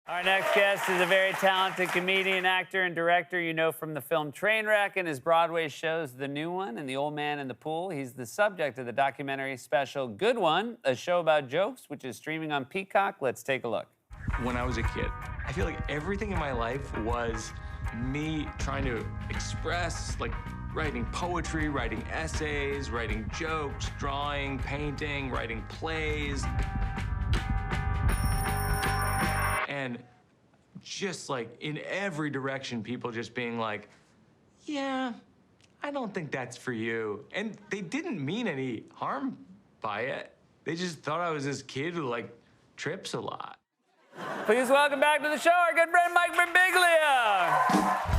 Our next guest is a very talented comedian, actor, and director you know from the film Trainwreck and his Broadway shows The New One and The Old Man in the Pool. He's the subject of the documentary special Good One, a show about jokes, which is streaming on Peacock. Let's take a look. When I was a kid, I feel like everything in my life was me trying to express, like writing poetry, writing essays, writing jokes, drawing, painting, writing plays. And just like in every direction, people just being like, yeah, I don't think that's for you. And they didn't mean any harm by it. They just thought I was this kid who like trips a lot. Please welcome back to the show our good friend Mike Birbiglia.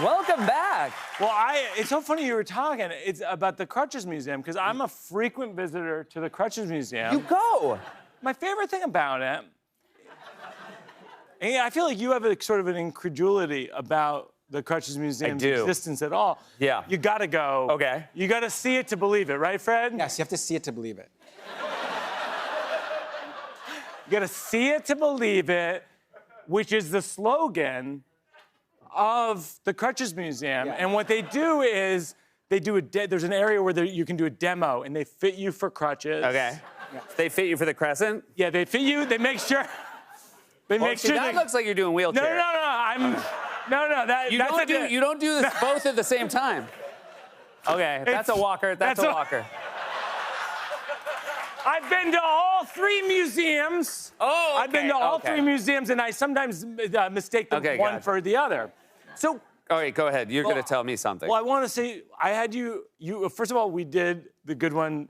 Welcome back. Well, it's so funny you were talking. It's about the Crutches Museum, because I'm a frequent visitor to the Crutches Museum. You go. My favorite thing about it, and I feel like you have a sort of an incredulity about the Crutches Museum's existence at all. Yeah. You gotta go. Okay. You gotta see it to believe it, right, Fred? Yes, you have to see it to believe it. You gotta see it to believe it, which is the slogan of the Crutches Museum. Yeah. And what they do is they do there's an area where you can do a demo, and they fit you for crutches. Okay. Yeah. They fit you for the crescent? Yeah, they fit you. They make sure. They make sure. That looks like you're doing wheelchair. No. You don't do this both at the same time. Okay, that's a walker. That's a walker. I've been to all three museums. Oh, okay. I've been to all three museums, and I sometimes mistake the one for the other. So, all right, go ahead. You're going to tell me something. Well, I want to say, I had you. First of all, we did the Good One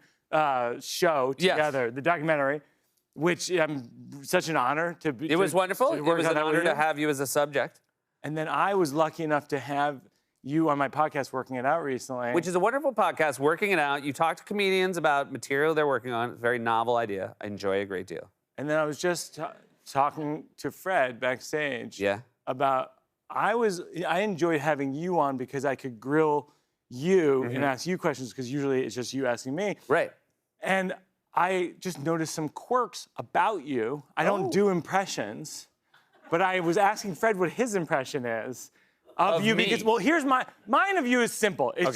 show together, the documentary, which such an honor to be. It was wonderful. It was an honor to have you as a subject. And then I was lucky enough to have you on my podcast, Working It Out, recently. Which is a wonderful podcast, Working It Out. You talk to comedians about material they're working on. It's a very novel idea. I enjoy a great deal. And then I was just talking to Fred backstage about, I enjoyed having you on because I could grill you and ask you questions, because usually it's just you asking me. Right. And I just noticed some quirks about you. I don't do impressions, but I was asking Fred what his impression is of you, me. because, well, here's mine of you is simple. It's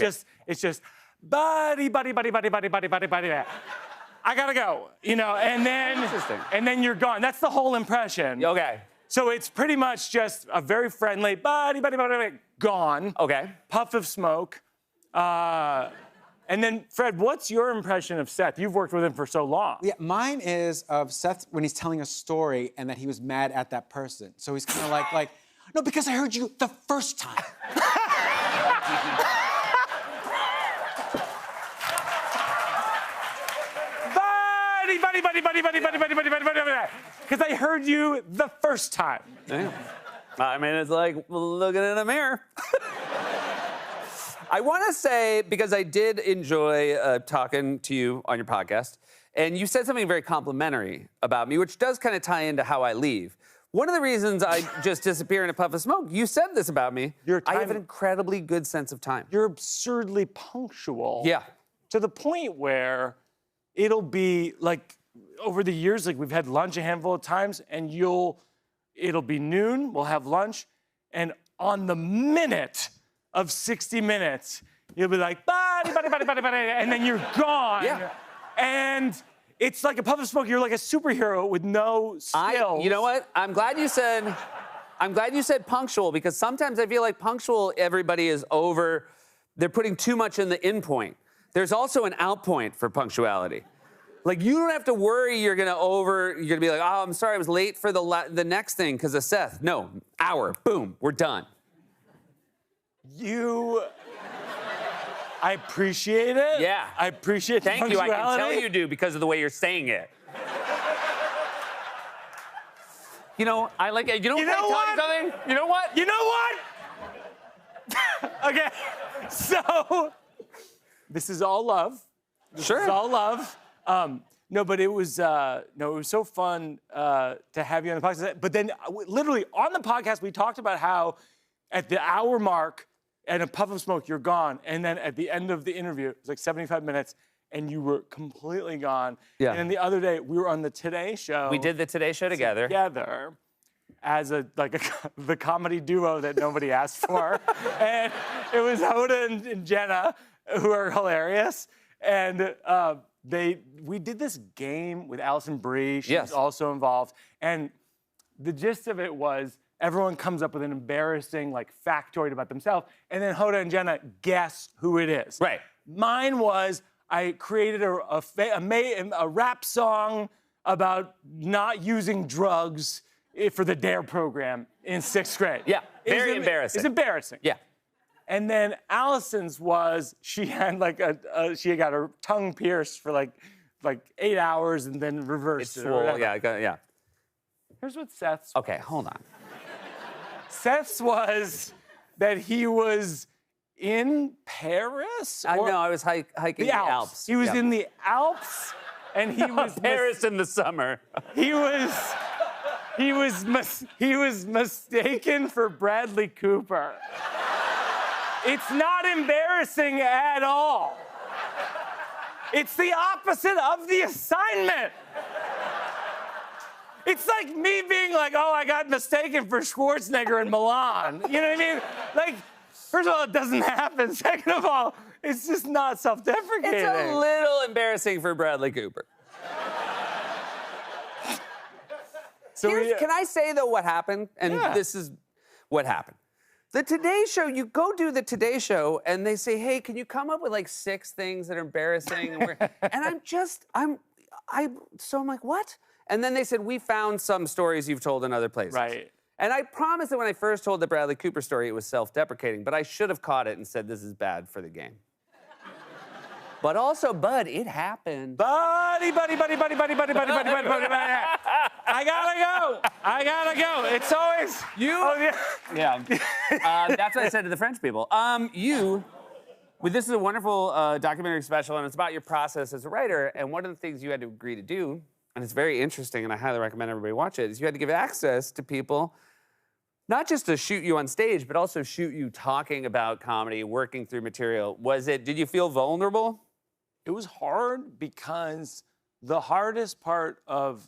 just buddy. I gotta go, and then you're gone. That's the whole impression. Okay. So it's pretty much just a very friendly buddy, gone. Okay. Puff of smoke. And then, Fred, what's your impression of Seth? You've worked with him for so long. Yeah, mine is of Seth when he's telling a story and that he was mad at that person. So he's kind of like, no, because I heard you the first time. buddy. Because I heard you the first time. Yeah. I mean, it's like looking in a mirror. I want to say, because I did enjoy talking to you on your podcast, and you said something very complimentary about me, which does kind of tie into how I leave. One of the reasons I just disappear in a puff of smoke, you said this about me. I have an incredibly good sense of time. You're absurdly punctual. Yeah. To the point where it'll be like, over the years, like we've had lunch a handful of times, and it'll be noon, we'll have lunch, and on the minute of 60 minutes, you'll be like, buddy, and then you're gone. Yeah. And it's like a puff of smoke. You're like a superhero with no skills. You know what? I'm glad you said punctual, because sometimes I feel like punctual, everybody is over. They're putting too much in the in point. There's also an out point for punctuality. Like, you don't have to worry you're gonna be like, oh, I'm sorry, I was late for the next thing because of Seth. No, hour, boom, we're done. I appreciate it. Yeah. I appreciate the Thank you, I can tell punctuality. you do because of the way you're saying it. I like it. You know what? Something? You know what? You know what? Okay, so this is all love. Sure. It's all love. No, but it was so fun to have you on the podcast. But then, literally on the podcast, we talked about how at the hour mark and a puff of smoke, you're gone, and then at the end of the interview, it was like 75 minutes, and you were completely gone. Yeah. And then the other day, we were on the Today Show. We did the Today Show together. As the comedy duo that nobody asked for, and it was Hoda and Jenna, who are hilarious, and we did this game with Alison Brie. She was also involved, and the gist of it was everyone comes up with an embarrassing factoid about themselves, and then Hoda and Jenna guess who it is. Right. Mine was I created a rap song about not using drugs for the DARE program in 6th grade. Yeah, very embarrassing. It's embarrassing. Yeah. And then Allison's was she had she got her tongue pierced for like 8 hours and then reversed It's it. swole. Yeah. Here's what Seth's. Okay, hold on. Seth's was that he was in Paris. I know. I was hiking the Alps. He was in the Alps, and he was Paris in the summer. He was mistaken for Bradley Cooper. It's not embarrassing at all. It's the opposite of the assignment. It's like me being like, oh, I got mistaken for Schwarzenegger in Milan. You know what I mean? Like, first of all, it doesn't happen. Second of all, it's just not self-deprecating. It's a little embarrassing for Bradley Cooper. Can I say, though, what happened? And this is what happened. The Today Show, you go do the Today Show, and they say, hey, can you come up with 6 things that are embarrassing? And so I'm like, what? And then they said, we found some stories you've told in other places. Right. And I promised that when I first told the Bradley Cooper story, it was self-deprecating, but I should have caught it and said, this is bad for the game. But also, Bud, it happened. Buddy. I gotta go. It's always You. Oh, yeah. That's what I said to the French people. This is a wonderful documentary special, and it's about your process as a writer. And one of the things you had to agree to do, and it's very interesting, and I highly recommend everybody watch it, is you had to give access to people, not just to shoot you on stage, but also shoot you talking about comedy, working through material. Did you feel vulnerable? It was hard because the hardest part of,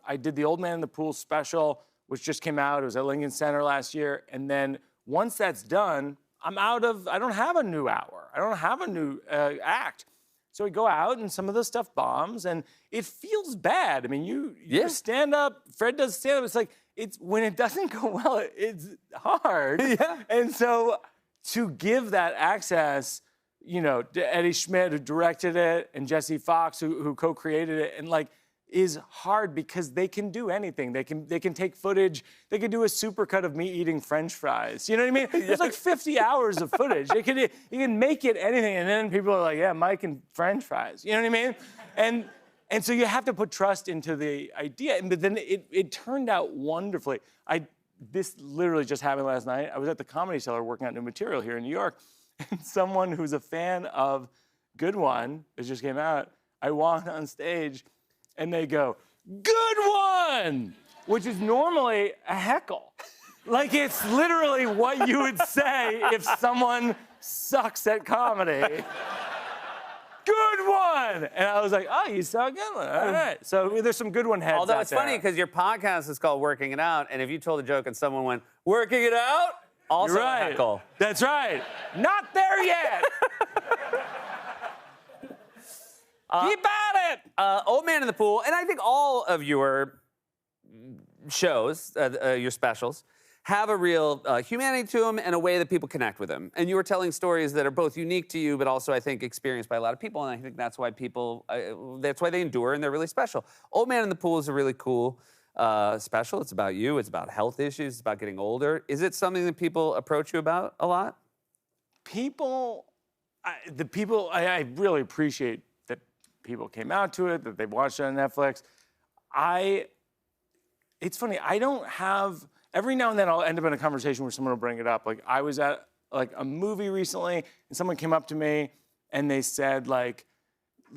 I did the Old Man in the Pool special, which just came out. It was at Lincoln Center last year. And then once that's done, I don't have a new hour. I don't have a new act. So we go out and some of the stuff bombs and it feels bad. I mean, you stand up, Fred does stand up. It's like, when it doesn't go well, it's hard. Yeah. And so to give that access, to Eddie Schmidt, who directed it, and Jesse Fox, who co-created it, and is hard because they can do anything. They can take footage. They can do a supercut of me eating French fries. You know what I mean? There's 50 hours of footage. You can make it anything, and then people are like, yeah, Mike and French fries. You know what I mean? And so you have to put trust into the idea. But then it turned out wonderfully. This literally just happened last night. I was at the Comedy Cellar working on new material here in New York. And someone who's a fan of Good One, it just came out, I walked on stage and they go, Good One! Which is normally a heckle. It's literally what you would say if someone sucks at comedy. Good One! And I was like, oh, you saw a Good One. All right. So there's some Good One heads Although out it's there. funny because your podcast is called Working It Out, and if you told a joke and someone went, Working It Out? Also You're a right. heckle. That's right. Not there yet. Keep at it. Old Man in the Pool, and I think all of your shows, your specials, have a real humanity to them and a way that people connect with them. And you were telling stories that are both unique to you, but also, I think, experienced by a lot of people. And I think that's why that's why they endure and they're really special. Old Man in the Pool is a really cool special. It's about you. It's about health issues. It's about getting older. Is it something that people approach you about a lot? I really appreciate that people came out to it, that they watched it on Netflix. It's funny, I don't have, every now and then I'll end up in a conversation where someone will bring it up. I was at a movie recently and someone came up to me and they said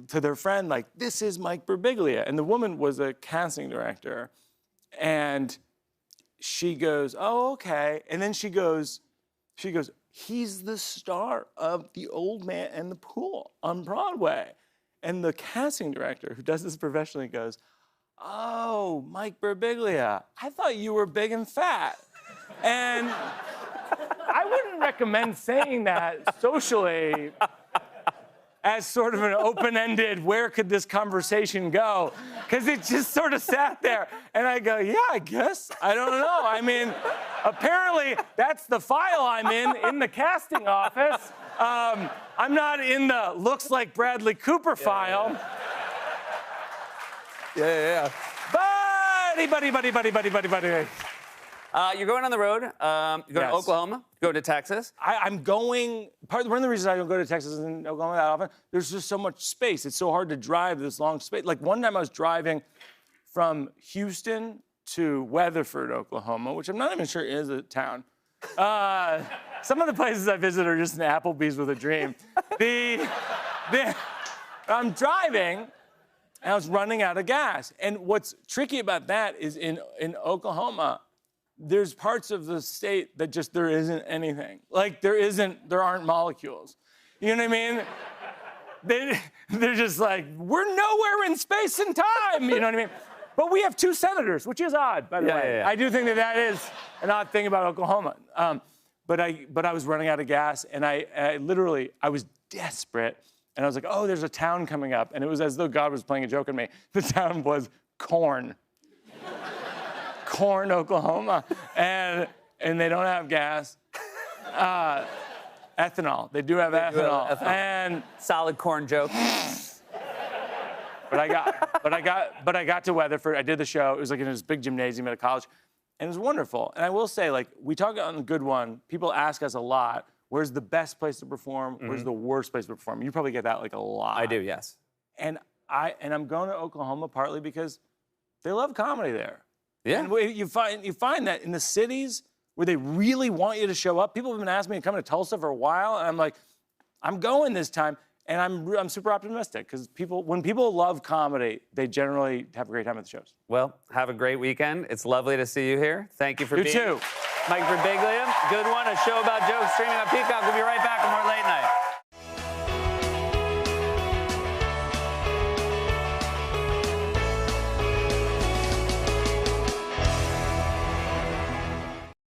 to their friend, like, this is Mike Birbiglia. And the woman was a casting director. And she goes, oh, okay. And then she goes, he's the star of The Old Man and the Pool on Broadway. And the casting director, who does this professionally, goes, oh, Mike Birbiglia, I thought you were big and fat. And I wouldn't recommend saying that socially as sort of an open-ended, where could this conversation go? Because it just sort of sat there. And I go, yeah, I guess. I don't know. I mean, apparently that's the file I'm in the casting office. I'm not in the looks like Bradley Cooper file. Yeah. Buddy. You're going on the road. You're going to Yes. Oklahoma. You're going to Texas. I'm going, one of the reasons I don't go to Texas and Oklahoma that often, there's just so much space. It's so hard to drive this long space. Like one time I was driving from Houston to Weatherford, Oklahoma, which I'm not even sure is a town. Some of the places I visit are just an Applebee's with a dream. I'm driving, and I was running out of gas. And what's tricky about that is in Oklahoma, there's parts of the state that just there isn't anything. Like there aren't molecules. You know what I mean? They're just like, we're nowhere in space and time. You know what I mean? But we have 2 senators, which is odd, by the way. Yeah. I do think that is an odd thing about Oklahoma. But I was running out of gas, and I literally was desperate. And I was like, oh, there's a town coming up. And it was as though God was playing a joke on me. The town was Corn. Corn, Oklahoma. And they don't have gas. Ethanol. They do have ethanol. And Solid corn joke. but I got to Weatherford. I did the show. It was like in this big gymnasium at a college. And it was wonderful. And I will say, like, we talk on the good one. People ask us a lot, where's the best place to perform? Where's the worst place to perform? You probably get that like a lot. I do, yes. And I'm going to Oklahoma partly because they love comedy there. Yeah. And you find that in the cities where they really want you to show up. People have been asking me to come to Tulsa for a while, and I'm like, I'm going this time, and I'm super optimistic because when people love comedy, they generally have a great time at the shows. Well, have a great weekend. It's lovely to see you here. Thank you for being You too. Mike Birbiglia. Good one. A show about jokes streaming on Peacock. We'll be right back.